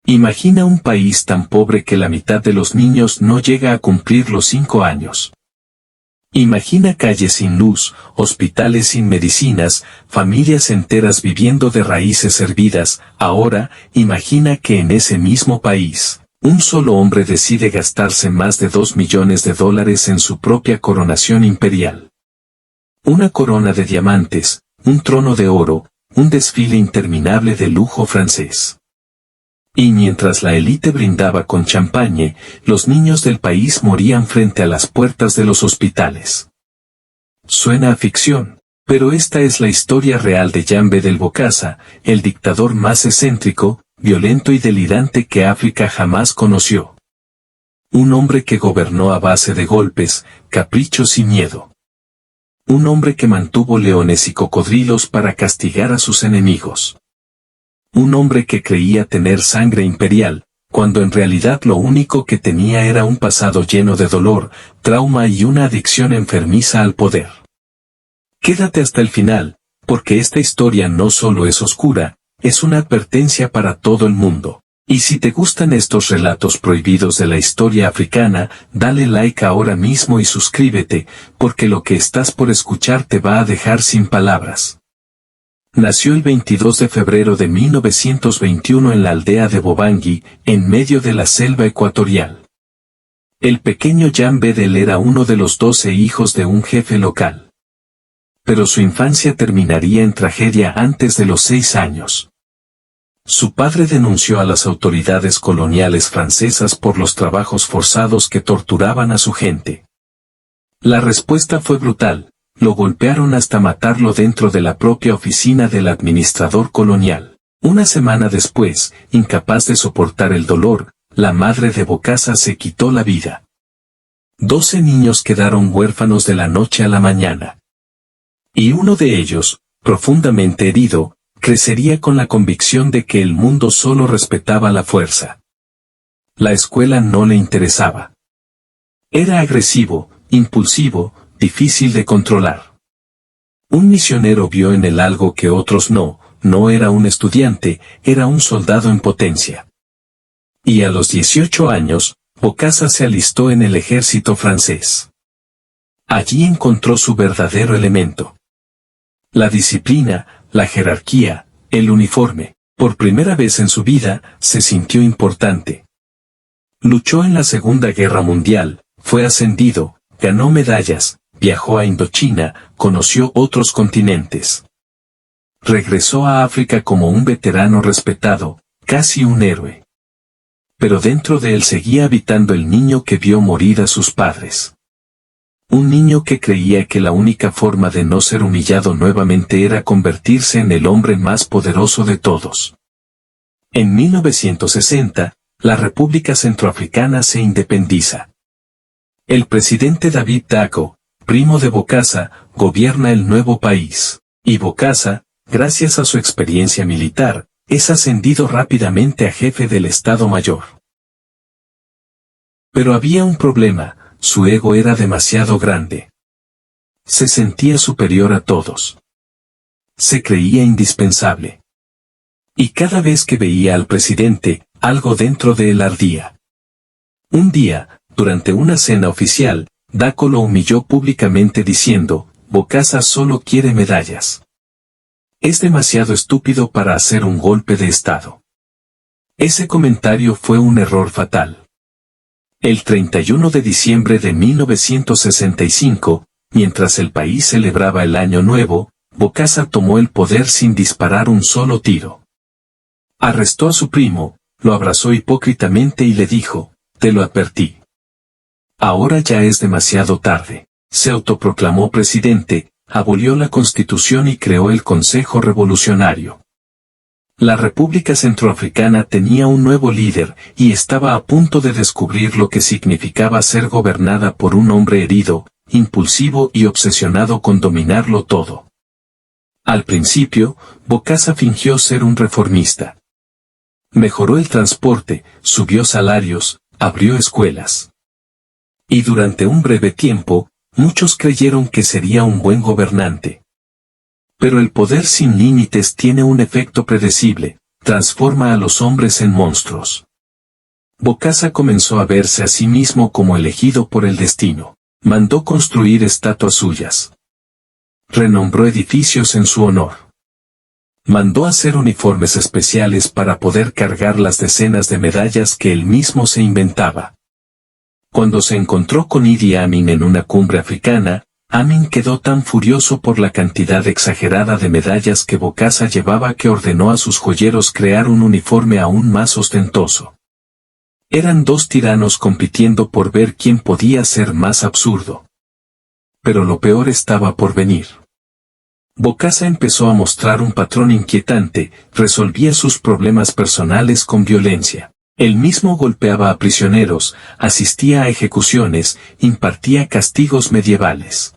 Imagina un país tan pobre que la mitad de los niños no llega a cumplir los 5 años. Imagina calles sin luz, hospitales sin medicinas, familias enteras viviendo de raíces hervidas. Ahora, imagina que en ese mismo país, un solo hombre decide gastarse más de $2 millones en su propia coronación imperial. Una corona de diamantes, un trono de oro, un desfile interminable de lujo francés. Y mientras la élite brindaba con champagne, los niños del país morían frente a las puertas de los hospitales. Suena a ficción, pero esta es la historia real de Jan Bedel Bokassa, el dictador más excéntrico, violento y delirante que África jamás conoció. Un hombre que gobernó a base de golpes, caprichos y miedo. Un hombre que mantuvo leones y cocodrilos para castigar a sus enemigos. Un hombre que creía tener sangre imperial, cuando en realidad lo único que tenía era un pasado lleno de dolor, trauma y una adicción enfermiza al poder. Quédate hasta el final, porque esta historia no solo es oscura, es una advertencia para todo el mundo. Y si te gustan estos relatos prohibidos de la historia africana, dale like ahora mismo y suscríbete, porque lo que estás por escuchar te va a dejar sin palabras. Nació el 22 de febrero de 1921 en la aldea de Bobangui, en medio de la selva ecuatorial. El pequeño Jan Bedel era uno de los 12 hijos de un jefe local. Pero su infancia terminaría en tragedia antes de los 6 años. Su padre denunció a las autoridades coloniales francesas por los trabajos forzados que torturaban a su gente. La respuesta fue brutal. Lo golpearon hasta matarlo dentro de la propia oficina del administrador colonial. Una semana después, incapaz de soportar el dolor, la madre de Bokassa se quitó la vida. 12 niños quedaron huérfanos de la noche a la mañana. Y uno de ellos, profundamente herido, crecería con la convicción de que el mundo solo respetaba la fuerza. La escuela no le interesaba. Era agresivo, impulsivo, difícil de controlar. Un misionero vio en él algo que otros no era un estudiante, era un soldado en potencia. Y a los 18 años, Bokassa se alistó en el ejército francés. Allí encontró su verdadero elemento. La disciplina, la jerarquía, el uniforme. Por primera vez en su vida, se sintió importante. Luchó en la Segunda Guerra Mundial, fue ascendido, ganó medallas, viajó a Indochina, conoció otros continentes. Regresó a África como un veterano respetado, casi un héroe. Pero dentro de él seguía habitando el niño que vio morir a sus padres. Un niño que creía que la única forma de no ser humillado nuevamente era convertirse en el hombre más poderoso de todos. En 1960, la República Centroafricana se independiza. El presidente David Daco, primo de Bokassa, gobierna el nuevo país, y Bokassa, gracias a su experiencia militar, es ascendido rápidamente a jefe del Estado Mayor. Pero había un problema, su ego era demasiado grande. Se sentía superior a todos. Se creía indispensable. Y cada vez que veía al presidente, algo dentro de él ardía. Un día, durante una cena oficial, Daco lo humilló públicamente diciendo, Bokassa solo quiere medallas. Es demasiado estúpido para hacer un golpe de Estado. Ese comentario fue un error fatal. El 31 de diciembre de 1965, mientras el país celebraba el Año Nuevo, Bokassa tomó el poder sin disparar un solo tiro. Arrestó a su primo, lo abrazó hipócritamente y le dijo, te lo advertí. Ahora ya es demasiado tarde. Se autoproclamó presidente, abolió la Constitución y creó el Consejo Revolucionario. La República Centroafricana tenía un nuevo líder y estaba a punto de descubrir lo que significaba ser gobernada por un hombre herido, impulsivo y obsesionado con dominarlo todo. Al principio, Bokassa fingió ser un reformista. Mejoró el transporte, subió salarios, abrió escuelas. Y durante un breve tiempo, muchos creyeron que sería un buen gobernante. Pero el poder sin límites tiene un efecto predecible, transforma a los hombres en monstruos. Bokassa comenzó a verse a sí mismo como elegido por el destino. Mandó construir estatuas suyas. Renombró edificios en su honor. Mandó hacer uniformes especiales para poder cargar las decenas de medallas que él mismo se inventaba. Cuando se encontró con Idi Amin en una cumbre africana, Amin quedó tan furioso por la cantidad exagerada de medallas que Bokassa llevaba que ordenó a sus joyeros crear un uniforme aún más ostentoso. Eran dos tiranos compitiendo por ver quién podía ser más absurdo. Pero lo peor estaba por venir. Bokassa empezó a mostrar un patrón inquietante, resolvía sus problemas personales con violencia. Él mismo golpeaba a prisioneros, asistía a ejecuciones, impartía castigos medievales.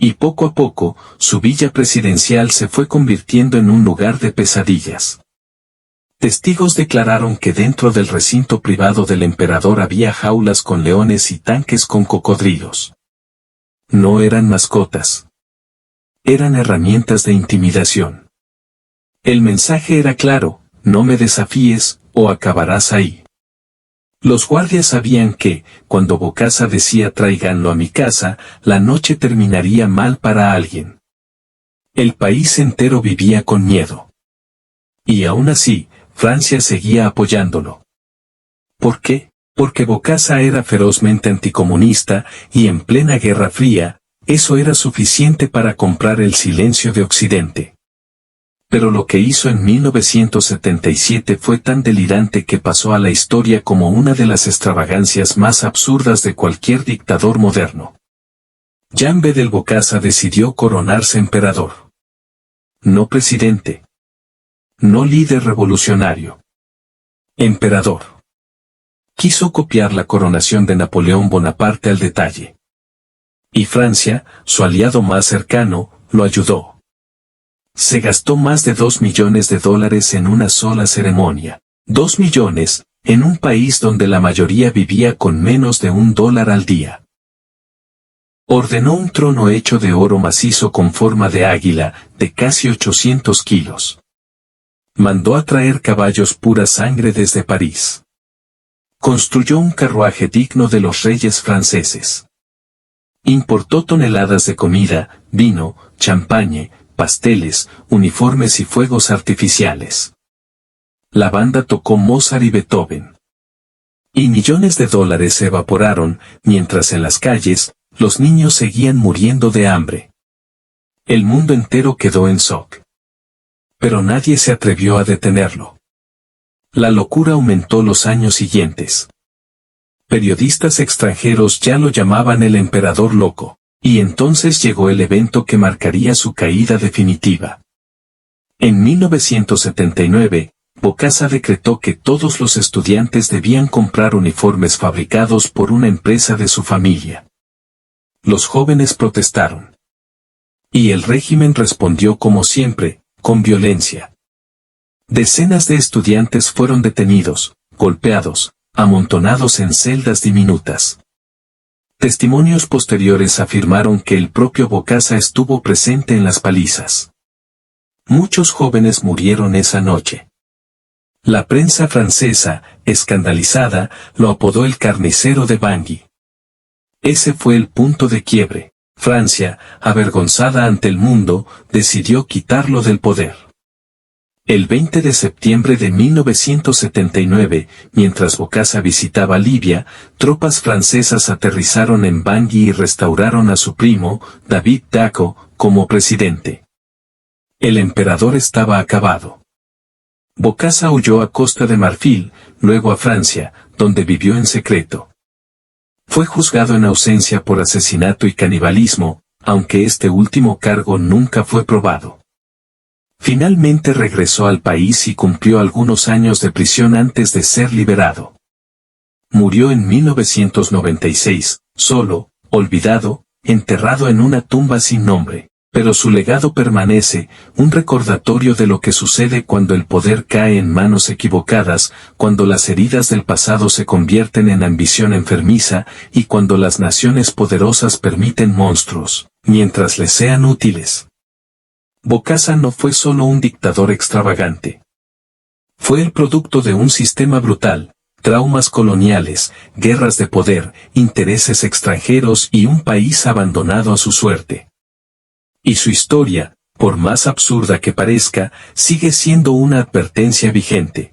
Y poco a poco, su villa presidencial se fue convirtiendo en un lugar de pesadillas. Testigos declararon que dentro del recinto privado del emperador había jaulas con leones y tanques con cocodrilos. No eran mascotas. Eran herramientas de intimidación. El mensaje era claro: no me desafíes, o acabarás ahí. Los guardias sabían que, cuando Bokassa decía tráiganlo a mi casa, la noche terminaría mal para alguien. El país entero vivía con miedo. Y aún así, Francia seguía apoyándolo. ¿Por qué? Porque Bokassa era ferozmente anticomunista, y en plena Guerra Fría, eso era suficiente para comprar el silencio de Occidente. Pero lo que hizo en 1977 fue tan delirante que pasó a la historia como una de las extravagancias más absurdas de cualquier dictador moderno. Jan Bedel Bokassa decidió coronarse emperador. No presidente. No líder revolucionario. Emperador. Quiso copiar la coronación de Napoleón Bonaparte al detalle. Y Francia, su aliado más cercano, lo ayudó. Se gastó más de $2 millones en una sola ceremonia. 2 millones, en un país donde la mayoría vivía con menos de $1 al día. Ordenó un trono hecho de oro macizo con forma de águila, de casi 800 kilos. Mandó a traer caballos pura sangre desde París. Construyó un carruaje digno de los reyes franceses. Importó toneladas de comida, vino, champagne, pasteles, uniformes y fuegos artificiales. La banda tocó Mozart y Beethoven. Y millones de dólares se evaporaron, mientras en las calles, los niños seguían muriendo de hambre. El mundo entero quedó en shock. Pero nadie se atrevió a detenerlo. La locura aumentó los años siguientes. Periodistas extranjeros ya lo llamaban el emperador loco. Y entonces llegó el evento que marcaría su caída definitiva. En 1979, Bokassa decretó que todos los estudiantes debían comprar uniformes fabricados por una empresa de su familia. Los jóvenes protestaron. Y el régimen respondió como siempre, con violencia. Decenas de estudiantes fueron detenidos, golpeados, amontonados en celdas diminutas. Testimonios posteriores afirmaron que el propio Bokassa estuvo presente en las palizas. Muchos jóvenes murieron esa noche. La prensa francesa, escandalizada, lo apodó el carnicero de Bangui. Ese fue el punto de quiebre. Francia, avergonzada ante el mundo, decidió quitarlo del poder. El 20 de septiembre de 1979, mientras Bokassa visitaba Libia, tropas francesas aterrizaron en Bangui y restauraron a su primo, David Dacko, como presidente. El emperador estaba acabado. Bokassa huyó a Costa de Marfil, luego a Francia, donde vivió en secreto. Fue juzgado en ausencia por asesinato y canibalismo, aunque este último cargo nunca fue probado. Finalmente regresó al país y cumplió algunos años de prisión antes de ser liberado. Murió en 1996, solo, olvidado, enterrado en una tumba sin nombre, pero su legado permanece, un recordatorio de lo que sucede cuando el poder cae en manos equivocadas, cuando las heridas del pasado se convierten en ambición enfermiza, y cuando las naciones poderosas permiten monstruos, mientras les sean útiles. Bokassa no fue solo un dictador extravagante. Fue el producto de un sistema brutal, traumas coloniales, guerras de poder, intereses extranjeros y un país abandonado a su suerte. Y su historia, por más absurda que parezca, sigue siendo una advertencia vigente.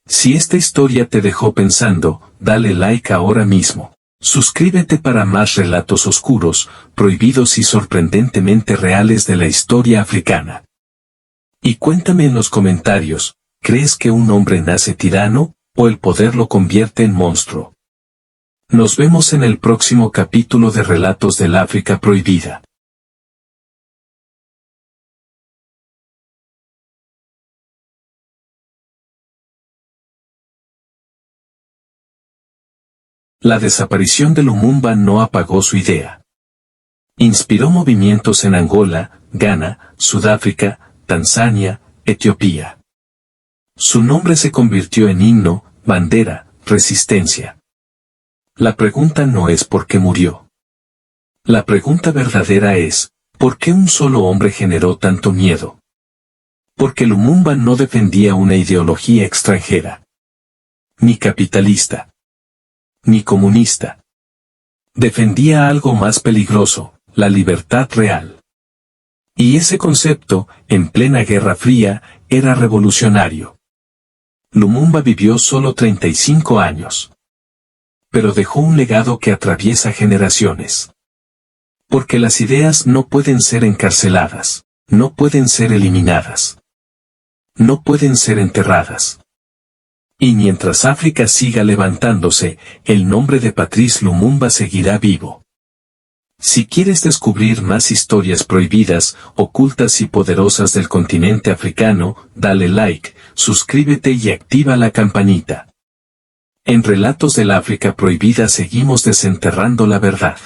Si esta historia te dejó pensando, dale like ahora mismo. Suscríbete para más relatos oscuros, prohibidos y sorprendentemente reales de la historia africana. Y cuéntame en los comentarios, ¿crees que un hombre nace tirano, o el poder lo convierte en monstruo? Nos vemos en el próximo capítulo de Relatos del África Prohibida. La desaparición de Lumumba no apagó su idea. Inspiró movimientos en Angola, Ghana, Sudáfrica, Tanzania, Etiopía. Su nombre se convirtió en himno, bandera, resistencia. La pregunta no es por qué murió. La pregunta verdadera es, ¿por qué un solo hombre generó tanto miedo? Porque Lumumba no defendía una ideología extranjera. Ni capitalista. Ni comunista. Defendía algo más peligroso, la libertad real. Y ese concepto, en plena Guerra Fría, era revolucionario. Lumumba vivió solo 35 años. Pero dejó un legado que atraviesa generaciones. Porque las ideas no pueden ser encarceladas, no pueden ser eliminadas. No pueden ser enterradas. Y mientras África siga levantándose, el nombre de Patrice Lumumba seguirá vivo. Si quieres descubrir más historias prohibidas, ocultas y poderosas del continente africano, dale like, suscríbete y activa la campanita. En Relatos del África Prohibida seguimos desenterrando la verdad.